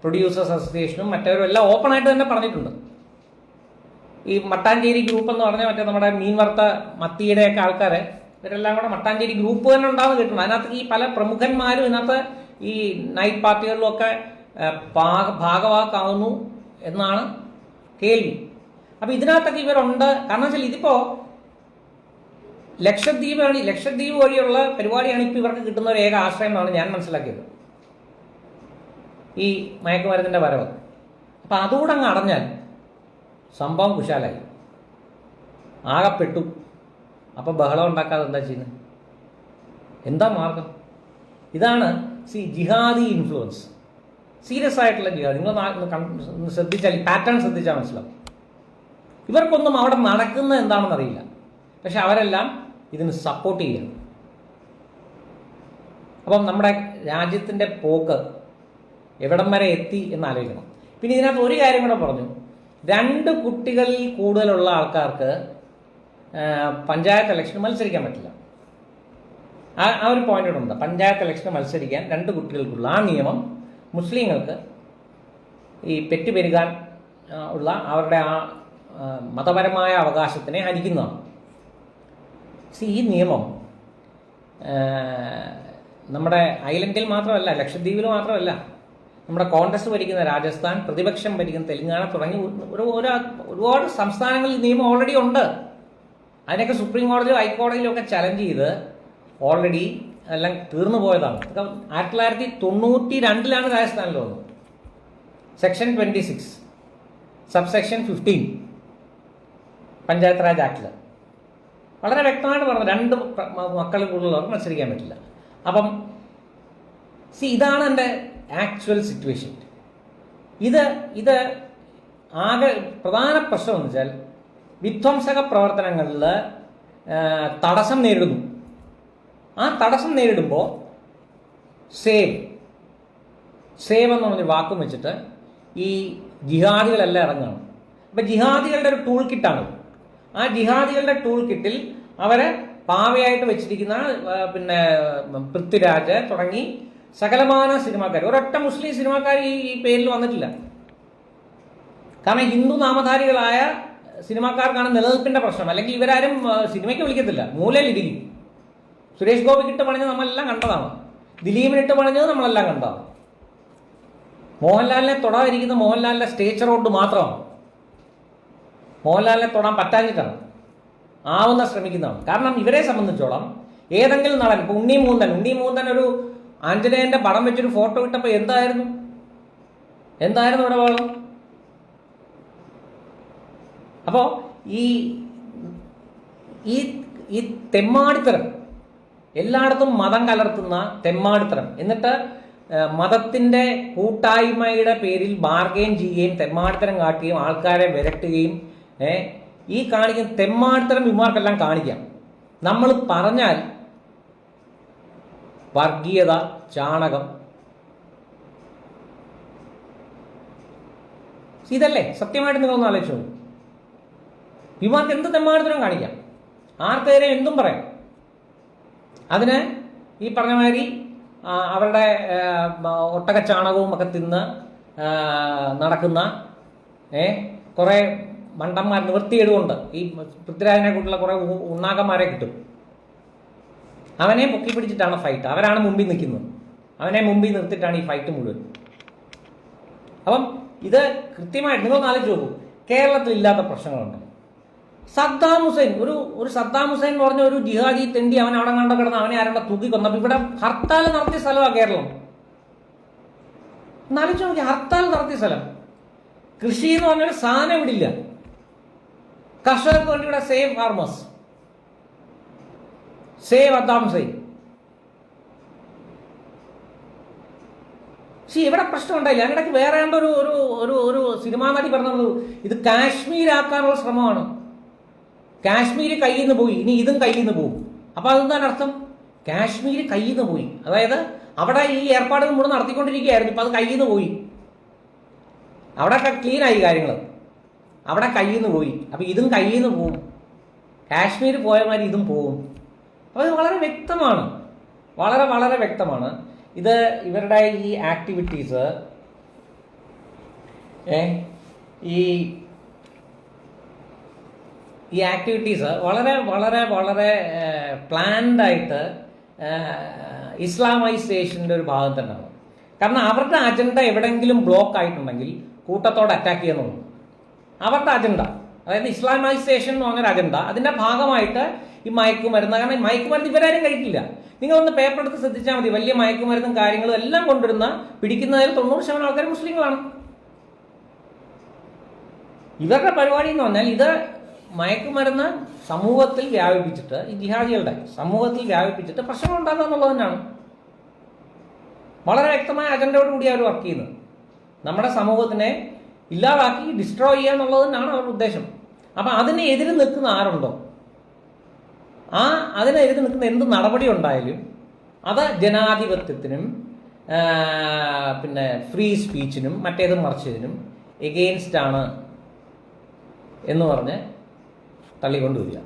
പ്രൊഡ്യൂസേഴ്സ് അസോസിയേഷനും മറ്റവരും എല്ലാം ഓപ്പണായിട്ട് തന്നെ പറഞ്ഞിട്ടുണ്ട്. ഈ മട്ടാഞ്ചേരി ഗ്രൂപ്പ് എന്ന് പറഞ്ഞാൽ മറ്റേ നമ്മുടെ മീൻ വറുത്ത മത്തിയുടെയൊക്കെ ആൾക്കാരെ ഇവരെല്ലാം കൂടെ മട്ടാഞ്ചേരി ഗ്രൂപ്പ് തന്നെ ഉണ്ടാകുന്ന കിട്ടുന്നു. അതിനകത്ത് ഈ പല പ്രമുഖന്മാരും ഇതിനകത്ത് ഈ നൈറ്റ് പാർട്ടികളിലൊക്കെ ഭാഗവാക്കാവുന്നു എന്നാണ് കേൾവി. അപ്പം ഇതിനകത്തൊക്കെ ഇവരുണ്ട്. കാരണം വെച്ചാൽ ഇതിപ്പോൾ ലക്ഷദ്വീപ് വഴിയുള്ള പരിപാടിയാണ് ഇപ്പോൾ ഇവർക്ക് കിട്ടുന്ന ഒരു ഏക ആശ്രയം എന്നാണ് ഞാൻ മനസ്സിലാക്കിയത്, ഈ മയക്കുമരുന്നിൻ്റെ വരവ്. അപ്പം അതുകൂടെ അങ്ങ് അടഞ്ഞാൽ സംഭവം കുശാലായി, ആകെപ്പെട്ടു. അപ്പം ബഹളം ഉണ്ടാക്കാതെ എന്താ ചെയ്യുന്നത്? എന്താ മാർഗം? ഇതാണ് ജിഹാദി ഇൻഫ്ലുവൻസ്, സീരിയസ് ആയിട്ടുള്ള ജിഹാദി. നിങ്ങൾ ശ്രദ്ധിച്ചാൽ ഈ പാറ്റേൺ ശ്രദ്ധിച്ചാൽ മനസ്സിലാവും. ഇവർക്കൊന്നും അവിടെ നടക്കുന്നത് എന്താണെന്ന് അറിയില്ല, പക്ഷെ അവരെല്ലാം ഇതിന് സപ്പോർട്ട് ചെയ്യണം. അപ്പം നമ്മുടെ രാജ്യത്തിൻ്റെ പോക്ക് എവിടം വരെ എത്തി എന്നാലോചിക്കണം. പിന്നെ ഇതിനകത്ത് ഒരു കാര്യം കൂടെ പറഞ്ഞു, 2 കുട്ടികളിൽ കൂടുതലുള്ള ആൾക്കാർക്ക് പഞ്ചായത്ത് ഇലക്ഷന് മത്സരിക്കാൻ പറ്റില്ല. ആ ഒരു പോയിന്റ് ഉണ്ട്. പഞ്ചായത്ത് ഇലക്ഷന് മത്സരിക്കാൻ 2 കുട്ടികൾക്കുള്ള ആ നിയമം മുസ്ലിങ്ങൾക്ക് ഈ പെറ്റുപെരുകാൻ ഉള്ള അവരുടെ ആ മതപരമായ അവകാശത്തിനെ ഹനിക്കുന്നതാണ്. ഈ നിയമം നമ്മുടെ ഐലൻഡിൽ മാത്രമല്ല, ലക്ഷദ്വീപിൽ മാത്രമല്ല, നമ്മുടെ കോൺഗ്രസ് ഭരിക്കുന്ന രാജസ്ഥാൻ, പ്രതിപക്ഷം ഭരിക്കുന്ന തെലങ്കാന തുടങ്ങി ഒരുപാട് സംസ്ഥാനങ്ങളിൽ നിയമം ഓൾറെഡി ഉണ്ട്. അതിനൊക്കെ സുപ്രീം കോടതിയിലും ഹൈക്കോടതിയിലും ഒക്കെ ചലഞ്ച് ചെയ്ത് ഓൾറെഡി എല്ലാം തീർന്നു പോയതാണ്. 1992 രാജസ്ഥാനിൽ വന്നു. സെക്ഷൻ 26 സബ്സെക്ഷൻ 15 പഞ്ചായത്ത് രാജ് ആക്ടിൽ വളരെ വ്യക്തമായിട്ട് പറഞ്ഞു 2 മക്കളിൽ കൂടുതലുള്ളവർക്ക് മത്സരിക്കാൻ പറ്റില്ല. അപ്പം ഇതാണ് എൻ്റെ ആക്ച്വൽ സിറ്റുവേഷൻ. ഇത് ആകെ പ്രധാന പ്രശ്നം എന്ന് വെച്ചാൽ വിധ്വംസക പ്രവർത്തനങ്ങളിൽ തടസ്സം നേരിടുന്നു. ആ തടസ്സം നേരിടുമ്പോൾ സേവ് എന്ന് പറഞ്ഞൊരു വാക്കും വെച്ചിട്ട് ഈ ജിഹാദികളെല്ലാം ഇറങ്ങുകയാണ്. അപ്പം ജിഹാദികളുടെ ഒരു ടൂൾ കിറ്റാണ്. ആ ജിഹാദികളുടെ ടൂൾ കിറ്റിൽ അവരെ പാവയായിട്ട് വെച്ചിരിക്കുന്ന പിന്നെ പൃഥ്വിരാജ് തുടങ്ങി സകലമാന സിനിമാക്കാർ, ഒരൊറ്റ മുസ്ലിം സിനിമാക്കാർ ഈ പേരിൽ വന്നിട്ടില്ല. കാരണം ഹിന്ദു നാമധാരികളായ സിനിമാക്കാർക്കാണ് നിലനിൽപ്പിന്റെ പ്രശ്നം. അല്ലെങ്കിൽ ഇവരാരും സിനിമയ്ക്ക് വിളിക്കത്തില്ല, മൂലയിലിരിക്കും. സുരേഷ് ഗോപിക്കിട്ട് പണിഞ്ഞത് നമ്മളെല്ലാം കണ്ടതാണ്, ദിലീപിനിട്ട് പണിഞ്ഞത് നമ്മളെല്ലാം കണ്ടതാണ്. മോഹൻലാലിനെ തൊടാതിരിക്കുന്ന മോഹൻലാലിന്റെ സ്റ്റേച്ചർ കൊണ്ട് മാത്രമാണ്. മോഹൻലാലിനെ തൊടാൻ പറ്റാഞ്ഞിട്ടാണ്, ആവുന്ന ശ്രമിക്കുന്നതാണ്. കാരണം ഇവരെ സംബന്ധിച്ചോളം ഏതെങ്കിലും നടൻ, ഇപ്പൊ ഉണ്ണി മൂന്തൻ ഒരു ആഞ്ജനേയന്റെ പടം വെച്ചൊരു ഫോട്ടോ ഇട്ടപ്പോൾ എന്തായിരുന്നു ഇടപാട്? അപ്പോ ഈ തെമ്മാടിത്തരം, എല്ലായിടത്തും മതം കലർത്തുന്ന തെമ്മാടിത്തരം, എന്നിട്ട് മതത്തിന്റെ കൂട്ടായ്മയുടെ പേരിൽ ബാർഗെയിൻ ചെയ്യുകയും തെമ്മാടിത്തരം കാട്ടുകയും ആൾക്കാരെ വിരട്ടുകയും ഈ കാണിക്കുന്ന തെമ്മാടിത്തരം ഇവന്മാർക്കെല്ലാം കാണിക്കാം. നമ്മൾ പറഞ്ഞാൽ വർഗീയത, ചാണകം, ഇതല്ലേ സത്യമായിട്ട് നിങ്ങളൊന്ന് ആലോചിച്ചു. ഇവർക്ക് എന്ത് തെമ്മാടിത്തരം കാണിക്കാം, ആർക്കെതിരെ എന്തും പറയാം. അതിന് ഈ പറഞ്ഞ മാതിരി അവരുടെ ഒട്ടകച്ചാണകവും ഒക്കെ തിന്ന് നടക്കുന്ന കുറെ മണ്ടന്മാർ, നിവൃത്തിയിടുകൊണ്ട് ഈ പൃഥ്വിരാജിനെ കൂട്ടുള്ള കുറെ ഉണ്ണാക്കന്മാരെ കിട്ടും. അവനെ പൊക്കി പിടിച്ചിട്ടാണ് ഫൈറ്റ്. അവരാണ് മുമ്പിൽ നിൽക്കുന്നത്. അവനെ മുമ്പിൽ നിർത്തിയിട്ടാണ് ഈ ഫൈറ്റ് മുഴുവൻ. അപ്പം ഇത് കൃത്യമായിട്ട് നിങ്ങൾ ആലോചിച്ച് നോക്കൂ. കേരളത്തിൽ ഇല്ലാത്ത പ്രശ്നങ്ങളുണ്ട്. സദ്ദാം ഹുസൈൻ, ഒരു സദ്ദാം ഹുസൈൻ എന്ന് പറഞ്ഞ ഒരു ജിഹാദി തെണ്ടി, അവൻ അവിടെ കണ്ട കിടന്ന് അവനെ ആരുടെ തൂക്കി കൊന്നപ്പോൾ ഇവിടെ ഹർത്താൽ നടത്തിയ സ്ഥലമാണ് കേരളം. എന്നാലോചിച്ച് നോക്കി, ഹർത്താൽ നടത്തിയ സ്ഥലം. കൃഷി എന്ന് പറഞ്ഞൊരു സാധനം ഇവിടെ ഇല്ല. കർഷകർക്ക് വേണ്ടി ഇവിടെ save farmers, save Saddam Hussein. ഇവിടെ പ്രശ്നം ഉണ്ടായില്ല. അതിനിടയ്ക്ക് വേറെ ഒരു സിനിമാ നടി പറഞ്ഞത് ഇത് കാശ്മീരാക്കാനുള്ള ശ്രമമാണ്. കാശ്മീർ കയ്യിൽ നിന്ന് പോയി, ഇനി ഇതും കയ്യിൽ നിന്ന് പോകും. അപ്പൊ അതെന്താണ് അർത്ഥം? കാശ്മീർ കയ്യിൽ നിന്ന് പോയി. അതായത് അവിടെ ഈ ഏർപ്പാടുകൾ മുഴുവൻ നടത്തിക്കൊണ്ടിരിക്കുകയായിരുന്നു, ഇപ്പം അത് കയ്യിൽ നിന്ന് പോയി. അവിടെയൊക്കെ ക്ലീനായി കാര്യങ്ങൾ, അവിടെ കയ്യിൽ നിന്ന് പോയി. അപ്പം ഇതും കയ്യിൽ നിന്ന് പോവും. കാശ്മീർ പോയ മാതിരി ഇതും പോവും. അപ്പോൾ ഇത് വളരെ വ്യക്തമാണ്, വളരെ വളരെ വ്യക്തമാണ്. ഇത് ഇവരുടെ ഈ ആക്ടിവിറ്റീസ് ഈ ആക്ടിവിറ്റീസ് വളരെ വളരെ വളരെ പ്ലാൻഡായിട്ട് ഇസ്ലാമൈസേഷൻ്റെ ഒരു ഭാഗം തന്നെയാണ്. കാരണം അവരുടെ അജണ്ട എവിടെയെങ്കിലും ബ്ലോക്ക് ആയിട്ടുണ്ടെങ്കിൽ കൂട്ടത്തോടെ അറ്റാക്ക് ചെയ്യുന്നുണ്ട്. അവരുടെ അജണ്ട, അതായത് ഇസ്ലാമൈസേഷൻ എന്ന് പറഞ്ഞൊരു അജണ്ട, അതിൻ്റെ ഭാഗമായിട്ട് ഈ മയക്കുമരുന്ന്, കാരണം മയക്കുമരുന്ന് ഇവരാരും കഴിക്കില്ല. നിങ്ങളൊന്ന് പേപ്പർ എടുത്ത് ശ്രദ്ധിച്ചാൽ മതി, വലിയ മയക്കുമരുന്നും കാര്യങ്ങളും എല്ലാം കൊണ്ടുവരുന്ന പിടിക്കുന്നതിൽ 90% ആൾക്കാർ മുസ്ലിങ്ങളാണ്. ഇവരുടെ പരിപാടി എന്ന് പറഞ്ഞാൽ ഇത് മയക്കുമരുന്ന് സമൂഹത്തിൽ വ്യാപിപ്പിച്ചിട്ട്, ഈ ജിഹാദികളുടെ സമൂഹത്തിൽ വ്യാപിപ്പിച്ചിട്ട് പ്രശ്നം ഉണ്ടാക്കുക എന്നുള്ളത് തന്നെയാണ്. വളരെ വ്യക്തമായ അജണ്ടയോട് കൂടി അവർ വർക്ക് ചെയ്യുന്നത്. നമ്മുടെ സമൂഹത്തിനെ ഇല്ലാതാക്കി ഡിസ്ട്രോയ് ചെയ്യുക എന്നുള്ളത് തന്നെയാണ് അവരുടെ ഉദ്ദേശം. അപ്പം അതിനെ എതിര് നിൽക്കുന്ന ആരുണ്ടോ, അതിനെതിരെ നിൽക്കുന്ന എന്ത് നടപടി ഉണ്ടായാലും അത് ജനാധിപത്യത്തിനും പിന്നെ ഫ്രീ സ്പീച്ചിനും മറ്റേതും മറിച്ചതിനും എഗെയിൻസ്റ്റ് ആണ് എന്ന് പറഞ്ഞ് തള്ളിക്കൊണ്ടുവരിക.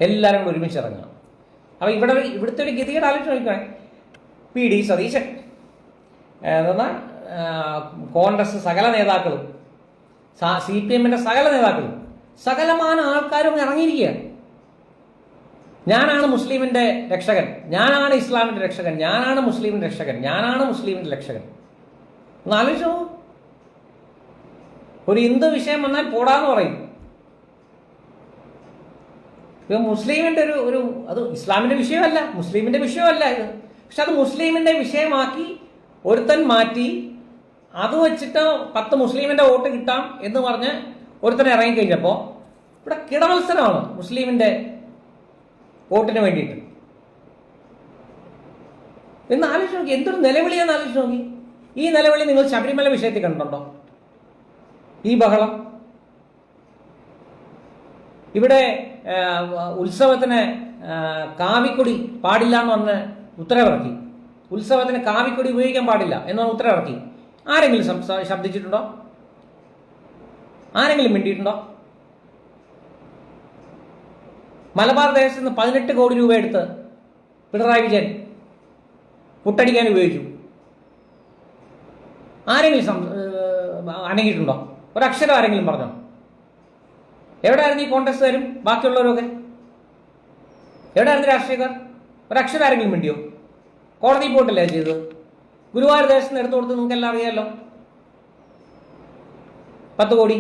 എല്ലാവരും കൂടി ഒരുമിച്ച് ഇറങ്ങുക. അപ്പോൾ ഇവിടുത്തെ ഒരു ഗതികേട് ആലോചിച്ച് നോക്കുകയാണെ, PD സതീശൻ എന്നാൽ കോൺഗ്രസ് സകല നേതാക്കളും, CPM സകല നേതാക്കളും, സകലമാന ആൾക്കാരും ഇറങ്ങിയിരിക്കുകയാണ്. ഞാനാണ് മുസ്ലിമിന്റെ രക്ഷകൻ, ഞാനാണ് ഇസ്ലാമിന്റെ രക്ഷകൻ, ഞാനാണ് മുസ്ലിമിന്റെ രക്ഷകൻ, ഞാനാണ് മുസ്ലിമിന്റെ രക്ഷകൻ. ഒന്ന് ആലോചിച്ചോ, ഒരു ഹിന്ദു വിഷയം വന്നാൽ പോടാന്ന് പറയും. ഇത് മുസ്ലിമിന്റെ ഒരു അത് ഇസ്ലാമിന്റെ വിഷയമല്ല, മുസ്ലിമിന്റെ വിഷയമല്ല ഇത്. പക്ഷെ അത് മുസ്ലിമിന്റെ വിഷയമാക്കി ഒരുത്തൻ മാറ്റി, അത് വെച്ചിട്ട് 10 മുസ്ലിമിന്റെ വോട്ട് കിട്ടാം എന്ന് പറഞ്ഞ് ഒരുത്തൻ ഇറങ്ങിക്കഴിഞ്ഞപ്പോൾ ഇവിടെ കിടമത്സരമാണ് മുസ്ലിമിന്റെ വോട്ടിന് വേണ്ടിയിട്ട്. എന്ന് ആലോചിച്ച് നോക്കി, എന്തൊരു നിലവിളിയാന്ന് ആലോചിച്ച് നോക്കി. ഈ നിലവിളി നിങ്ങൾ ശബരിമല വിഷയത്തിൽ കണ്ടിട്ടുണ്ടോ? ഈ ബഹളം ഇവിടെ ഉത്സവത്തിന് കാവിക്കൊടി പാടില്ല എന്ന് പറഞ്ഞ് ഉത്തരവിറക്കി. ഉത്സവത്തിന് കാവിക്കൊടി ഉപയോഗിക്കാൻ പാടില്ല എന്ന് പറഞ്ഞ് ഉത്തരവിറക്കി. ആരെങ്കിലും ശബ്ദിച്ചിട്ടുണ്ടോ? ആരെങ്കിലും മിണ്ടിയിട്ടുണ്ടോ? മലബാർ ദേശത്ത് നിന്ന് 18 കോടി രൂപ എടുത്ത് പിണറായി വിജയൻ പുട്ടടിക്കാൻ ഉപയോഗിച്ചു. ആരെങ്കിലും അനങ്ങിയിട്ടുണ്ടോ? ഒരക്ഷരം ആരെങ്കിലും പറഞ്ഞോ? എവിടെയായിരുന്നു ഈ കോൺഗ്രസ്സുകാരും ബാക്കിയുള്ളവരൊക്കെ? എവിടെയായിരുന്നു രാഷ്ട്രീയക്കാർ? ഒരക്ഷരം ആരെങ്കിലും മിണ്ടിയോ? കോടതി പോയിട്ടല്ലേ ചെയ്തത്? ഗുരുവായൂർ ദേശത്ത് നിന്ന് എടുത്തു കൊടുത്ത് നിങ്ങൾക്ക് എല്ലാം അറിയാമല്ലോ. 10 കോടി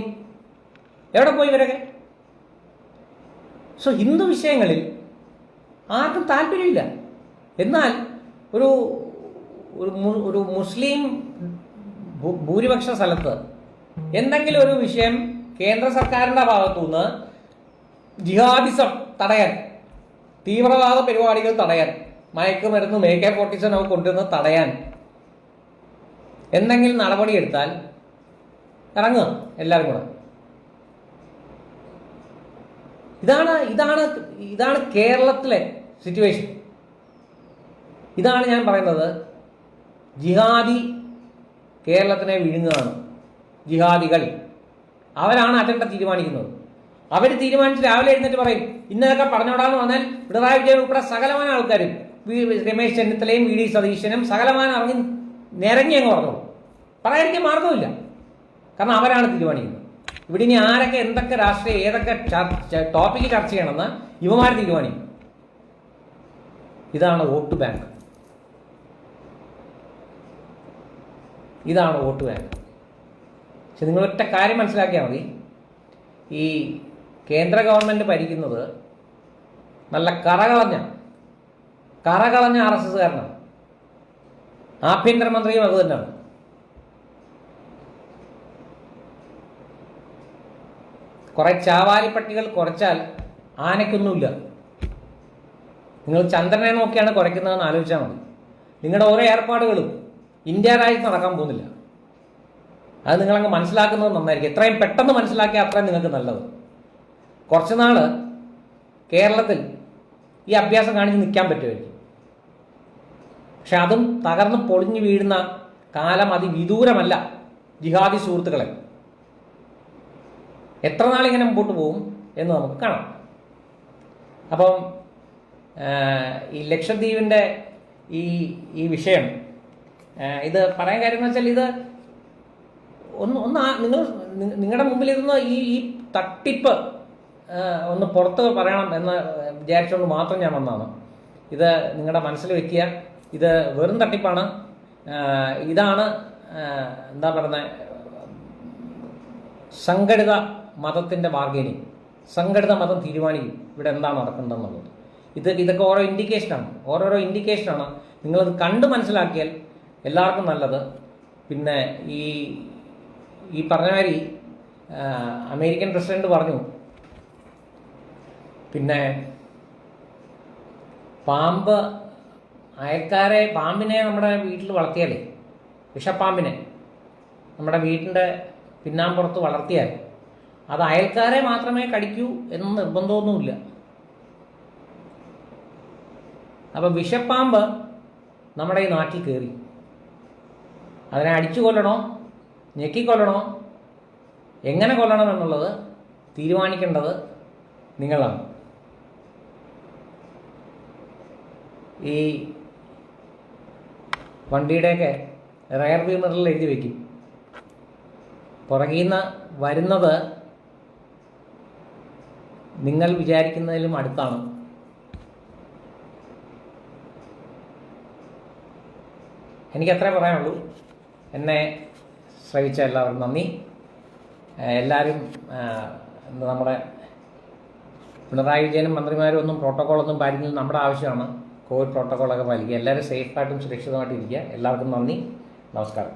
എവിടെ പോയി ഇവരൊക്കെ? സോ ഹിന്ദു വിഷയങ്ങളിൽ ആർക്കും താല്പര്യമില്ല. എന്നാൽ ഒരു മുസ്ലിം ഭൂരിപക്ഷ സ്ഥലത്ത് എന്തെങ്കിലും ഒരു വിഷയം കേന്ദ്ര സർക്കാരിൻ്റെ ഭാഗത്തുനിന്ന് ജിഹാദിസം തടയാൻ, തീവ്രവാദ പരിപാടികൾ തടയാൻ, മയക്കുമരുന്നും AK-47 ഒക്കെ കൊണ്ടുവന്ന് തടയാൻ എന്തെങ്കിലും നടപടിയെടുത്താൽ ഇറങ്ങുക എല്ലാവരും കൂടെ. ഇതാണ് കേരളത്തിലെ സിറ്റുവേഷൻ. ഇതാണ് ഞാൻ പറയുന്നത്, ജിഹാദി കേരളത്തിനെ വിഴുങ്ങുകയാണ്. ജിഹാദികൾ അവരാണ് അജണ്ട തീരുമാനിക്കുന്നത്. അവർ തീരുമാനിച്ച് രാവിലെ എഴുന്നേറ്റ് പറയും ഇന്നതൊക്കെ പറഞ്ഞോടാന്ന് പറഞ്ഞാൽ പിണറായി വിജയൻ ഉൾപ്പെടെ സകലമാന ആൾക്കാരും, രമേശ് ചെന്നിത്തലയും VD സതീശനും സകലമാനം ഇറങ്ങി നിരങ്ങി അങ്ങ് പറഞ്ഞോളൂ. പറയാതിരിക്കാൻ മാർഗമില്ല. കാരണം അവരാണ് തീരുമാനിക്കുന്നത്. ഇവിടെ ഇനി ആരൊക്കെ എന്തൊക്കെ രാഷ്ട്രീയ ഏതൊക്കെ ടോപ്പിക്ക് ചർച്ച ചെയ്യണമെന്ന് യുവമാർ തീരുമാനിക്കും. ഇതാണ് വോട്ട് ബാങ്ക്. ഇതാണ് വോട്ട് ബാങ്ക്. പക്ഷെ നിങ്ങൾ ഒറ്റ കാര്യം മനസ്സിലാക്കിയാൽ മതി, ഈ കേന്ദ്ര ഗവൺമെൻറ് ഭരിക്കുന്നത് നല്ല കറകളഞ്ഞ RSSകാരനാണ്. ആഭ്യന്തരമന്ത്രിയും അത് തന്നെയാണ്. കുറെ ചാവാലിപ്പട്ടികൾ കുറച്ചാൽ ആനയ്ക്കൊന്നുമില്ല. നിങ്ങൾ ചന്ദ്രനെ നോക്കിയാണ് കുറയ്ക്കുന്നതെന്ന് ആലോചിച്ചാൽ മതി. നിങ്ങളുടെ ഓരോ ഏർപ്പാടുകളും ഇന്ത്യ രാജ്യത്ത് നടക്കാൻ പോകുന്നില്ല. അത് നിങ്ങളങ്ങ് മനസ്സിലാക്കുന്നത് നന്നായിരിക്കും. എത്രയും പെട്ടെന്ന് മനസ്സിലാക്കിയാൽ അത്രയും നിങ്ങൾക്ക് നല്ലത്. കുറച്ച് നാൾ കേരളത്തിൽ ഈ അഭ്യാസം കാണിച്ച് നിൽക്കാൻ പറ്റുമായിരിക്കും. പക്ഷെ അതും തകർന്ന് പൊളിഞ്ഞു വീഴുന്ന കാലം അതിവിദൂരമല്ല ജിഹാദി സുഹൃത്തുക്കളെ. എത്ര നാളിങ്ങനെ മുമ്പോട്ട് പോകും എന്ന് നമുക്ക് കാണാം. അപ്പം ഈ ലക്ഷദ്വീപിൻ്റെ ഈ വിഷയം ഇത് പറയാൻ കാര്യം എന്ന് വെച്ചാൽ ഇത് നിങ്ങളുടെ മുമ്പിൽ ഇരുന്ന് ഈ തട്ടിപ്പ് ഒന്ന് പുറത്ത് പറയണം എന്ന് വിചാരിച്ചുകൊണ്ട് മാത്രം ഞാൻ വന്നതാണ്. ഇത് നിങ്ങളുടെ മനസ്സിൽ വെക്കുക. ഇത് വെറും തട്ടിപ്പാണ്. ഇതാണ് എന്താ പറയുന്നത്, സംഘടിത മതത്തിൻ്റെ ബാർഗൈനിങ്. സംഘടിത മതം തീരുമാനിക്കും ഇവിടെ എന്താണ് നടക്കുന്നതെന്നുള്ളത്. ഇതൊക്കെ ഓരോ ഓരോരോ ഇൻഡിക്കേഷനാണ്. നിങ്ങളത് കണ്ട് മനസ്സിലാക്കിയാൽ എല്ലാവർക്കും നല്ലത്. പിന്നെ ഈ പറഞ്ഞ മാതിരി അമേരിക്കൻ പ്രസിഡന്റ് പറഞ്ഞു, പിന്നെ പാമ്പിനെ നമ്മുടെ വീട്ടിൽ വളർത്തിയാലേ, വിഷപ്പാമ്പിനെ നമ്മുടെ വീട്ടിൻ്റെ പിന്നാമ്പുറത്ത് വളർത്തിയാൽ അത് അയൽക്കാരെ മാത്രമേ കടിക്കൂ എന്ന് നിർബന്ധമൊന്നുമില്ല. അപ്പം വിഷപ്പാമ്പ് നമ്മുടെ ഈ നാട്ടിൽ കയറി, അതിനെ അടിച്ചു കൊല്ലണോ ഞെക്കിക്കൊല്ലണോ എങ്ങനെ കൊല്ലണം എന്നുള്ളത് തീരുമാനിക്കേണ്ടത് നിങ്ങളാണ്. ഈ വണ്ടിയുടെയൊക്കെ റയർ വ്യൂ മിററിൽ എഴുതി വയ്ക്കും, പുറകിൽ നിന്ന് വരുന്നത് നിങ്ങൾ വിചാരിക്കുന്നതിലും അടുത്താണ്. എനിക്കത്രേ പറയാനുള്ളൂ. എന്നെ ശ്രവിച്ച എല്ലാവർക്കും നന്ദി. എല്ലാവരും നമ്മുടെ പിണറായി വിജയനും മന്ത്രിമാരും ഒന്നും പ്രോട്ടോക്കോളൊന്നും പാലിക്കുന്നത് നമ്മുടെ ആവശ്യമാണ്. കോവിഡ് പ്രോട്ടോക്കോളൊക്കെ പാലിക്കുക. എല്ലാവരും സേഫായിട്ടും സുരക്ഷിതമായിട്ടും ഇരിക്കുക. എല്ലാവർക്കും നന്ദി, നമസ്കാരം.